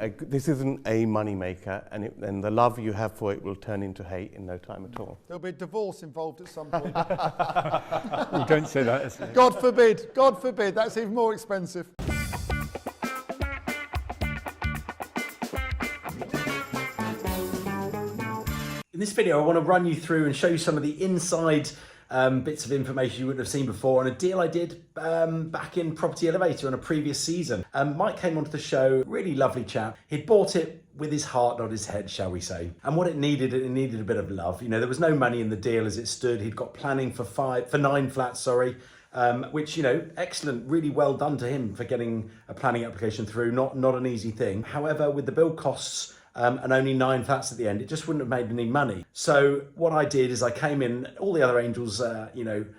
This isn't a money maker, and the love you have for it will turn into hate in no time at all. There'll be divorce involved at some point. Well, don't say that. God forbid, God forbid, that's even more expensive. In this video, I want to run you through and show you some of the inside bits of information you wouldn't have seen before on a deal I did back in Property Elevator on a previous season. Mike came onto the show, really lovely chap. He'd bought it with his heart, not his head, shall we say. And what it needed a bit of love. You know, there was no money in the deal as it stood. He'd got planning for 9 flats, which, you know, excellent, really well done to him for getting a planning application through. Not an easy thing. However, with the build costs and only 9 flats at the end, it just wouldn't have made any money. So what I did is I came in, all the other angels,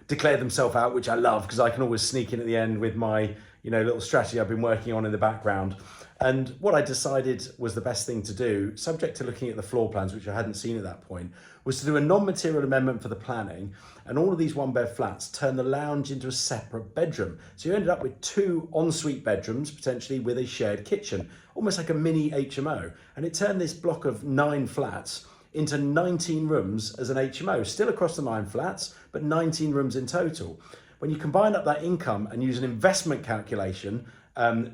declared themselves out, which I love because I can always sneak in at the end with my, little strategy I've been working on in the background. And what I decided was the best thing to do, subject to looking at the floor plans, which I hadn't seen at that point, was to do a non-material amendment for the planning, and all of these 1-bed flats turn the lounge into a separate bedroom. So you ended up with 2 ensuite bedrooms, potentially with a shared kitchen, almost like a mini HMO. And it turned this block of 9 flats into 19 rooms as an HMO, still across the 9 flats, but 19 rooms in total. When you combine up that income and use an investment calculation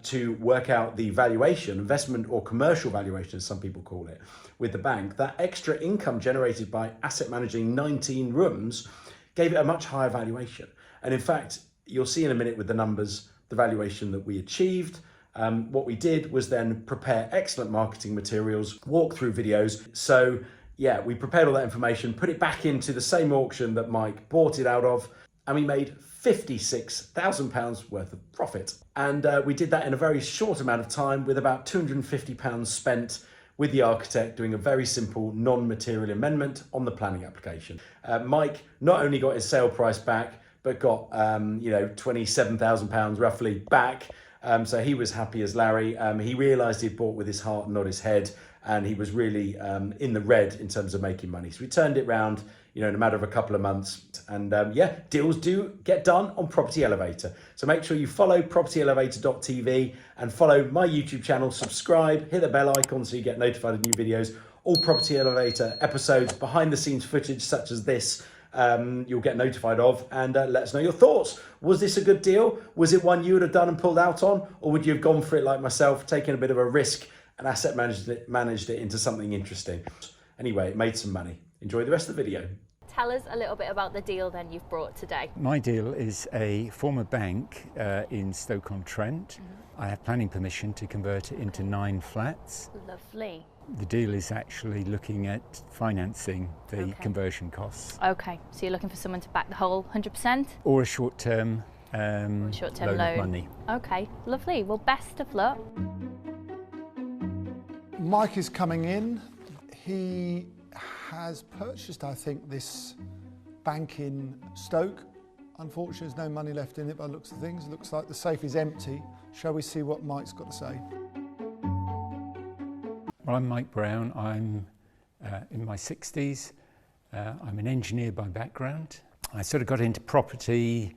to work out the valuation, investment or commercial valuation, as some people call it, with the bank, that extra income generated by asset managing 19 rooms gave it a much higher valuation. And in fact, you'll see in a minute with the numbers, the valuation that we achieved. What we did was then prepare excellent marketing materials, walk through videos. So yeah, we prepared all that information, put it back into the same auction that Mike bought it out of, and we made £56,000 worth of profit. And we did that in a very short amount of time with about £250 spent with the architect doing a very simple non-material amendment on the planning application. Mike not only got his sale price back, but got £27,000 roughly back. So he was happy as Larry. He realised he'd bought with his heart and not his head, and he was really in the red in terms of making money. So we turned it round, in a matter of a couple of months. And deals do get done on Property Elevator. So make sure you follow propertyelevator.tv and follow my YouTube channel, subscribe, hit the bell icon so you get notified of new videos. All Property Elevator episodes, behind the scenes footage such as this, you'll get notified of, and let us know your thoughts. Was this a good deal? Was it one you would have done and pulled out on? Or would you have gone for it like myself, taken a bit of a risk and asset managed it into something interesting? Anyway, it made some money. Enjoy the rest of the video. Tell us a little bit about the deal then you've brought today. My deal is a former bank in Stoke on Trent. I have planning permission to convert it into 9 flats. Lovely. The deal is actually looking at financing the conversion costs. Okay, so you're looking for someone to back the whole 100%? Or a short-term loan of money. Okay, lovely. Well, best of luck. Mike is coming in. He has purchased, I think, this bank in Stoke. Unfortunately, there's no money left in it by the looks of things. It looks like the safe is empty. Shall we see what Mike's got to say? Well, I'm Mike Brown. I'm in my 60s. I'm an engineer by background. I sort of got into property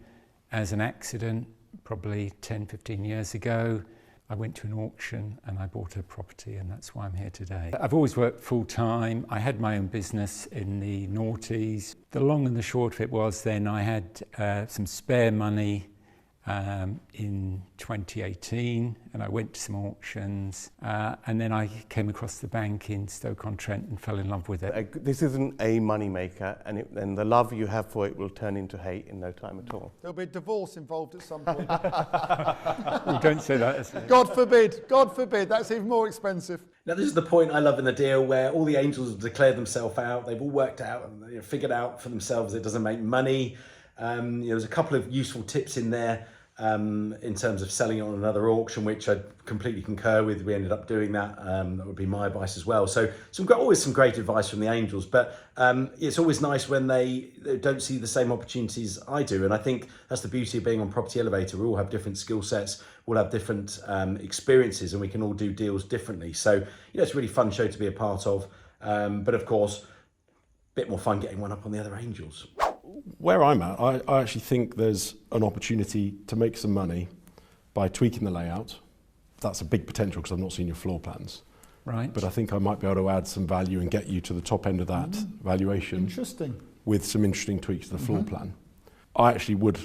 as an accident probably 10, 15 years ago. I went to an auction and I bought a property, and that's why I'm here today. I've always worked full time. I had my own business in the noughties. The long and the short of it was then I had some spare money in 2018, and I went to some auctions, and then I came across the bank in Stoke-on-Trent and fell in love with it. This isn't a money maker, and the love you have for it will turn into hate in no time at all. There'll be divorce involved at some point. Well, don't say that. God forbid, that's even more expensive. Now, this is the point I love in the deal where all the angels have declared themselves out. They've all worked out and figured out for themselves it doesn't make money. There's a couple of useful tips in there in terms of selling it on another auction, which I completely concur with. We ended up doing that. That would be my advice as well. So always some great advice from the angels, but it's always nice when they don't see the same opportunities I do. And I think that's the beauty of being on Property Elevator. We all have different skill sets, we'll have different experiences, and we can all do deals differently. So it's a really fun show to be a part of. But of course, a bit more fun getting one up on the other angels. Where I'm at, I actually think there's an opportunity to make some money by tweaking the layout, that's a big potential because I've not seen your floor plans. Right. But I think I might be able to add some value and get you to the top end of that valuation. Interesting. With some interesting tweaks to the floor plan. I actually would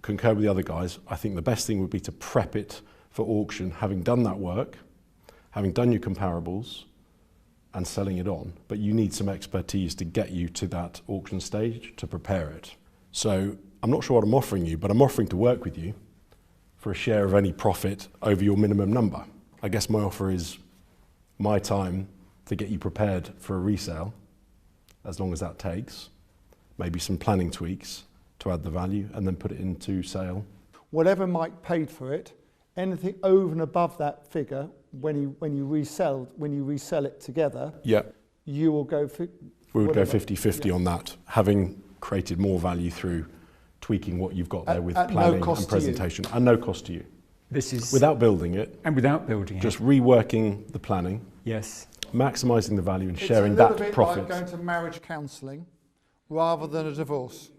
concur with the other guys. I think the best thing would be to prep it for auction, having done that work, having done your comparables and selling it on. But you need some expertise to get you to that auction stage to prepare it. So I'm not sure what I'm offering you, but I'm offering to work with you for a share of any profit over your minimum number. I guess my offer is my time to get you prepared for a resale, as long as that takes, maybe some planning tweaks to add the value and then put it into sale. Whatever Mike paid for it, anything over and above that figure, when you resell it together, Yeah, you will go for we would whatever. go 50-50 on that, having created more value through tweaking what you've got there with at no planning cost and to you. presentation, and no cost to you. This is Without building it, and without building just it. reworking the planning, Yes. maximising the value and It's sharing a little that bit profit. like going to marriage counselling rather than a divorce.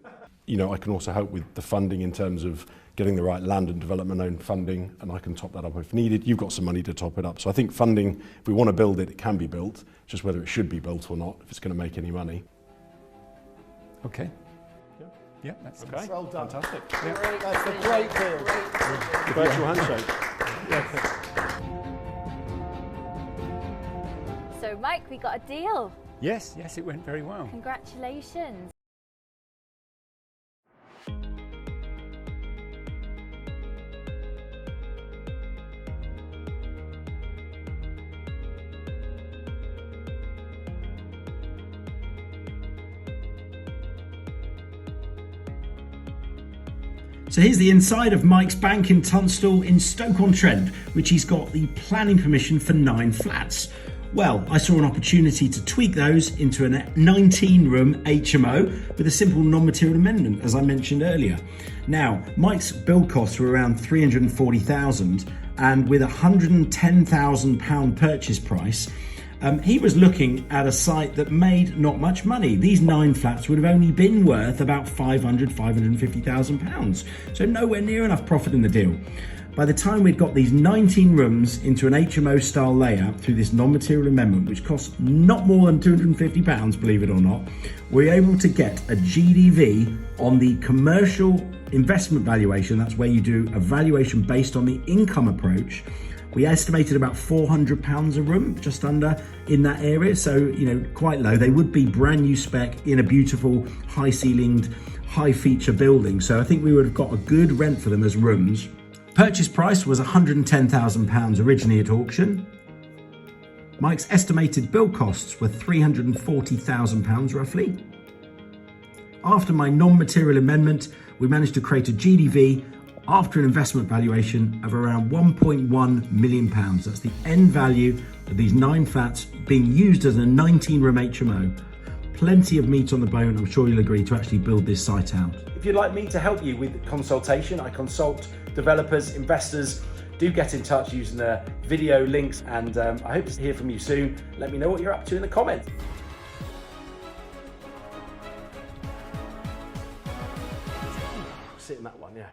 You know, I can also help with the funding in terms of getting the right land and development owned funding, and I can top that up if needed. You've got some money to top it up. So I think funding, if we want to build it, it can be built. It's just whether it should be built or not, if it's going to make any money. Okay. Yeah, that's Okay. Well done. Fantastic. That's a great deal. The virtual handshake. So Mike, we got a deal. Yes, it went very well. Congratulations. So here's the inside of Mike's bank in Tunstall in Stoke-on-Trent, which he's got the planning permission for 9 flats. Well, I saw an opportunity to tweak those into a 19-room HMO with a simple non-material amendment, as I mentioned earlier. Now, Mike's build costs were around $340,000, and with a £110,000 purchase price, he was looking at a site that made not much money. These 9 flats would have only been worth about £550,000, so nowhere near enough profit in the deal. By the time we'd got these 19 rooms into an HMO style layout through this non-material amendment, which cost not more than £250, believe it or not, we were able to get a GDV on the commercial investment valuation. That's where you do a valuation based on the income approach. We estimated about £400 a room, just under in that area. So, you know, quite low. They would be brand new spec in a beautiful high ceilinged, high feature building. So I think we would have got a good rent for them as rooms. Purchase price was £110,000 originally at auction. Mike's estimated build costs were £340,000 roughly. After my non-material amendment, we managed to create a GDV after an investment valuation of around £1.1 million. That's the end value of these 9 flats being used as a 19-room HMO. Plenty of meat on the bone, I'm sure you'll agree, to actually build this site out. If you'd like me to help you with consultation, I consult developers, investors. Do get in touch using the video links, and I hope to hear from you soon. Let me know what you're up to in the comments. Sit in that one, yeah.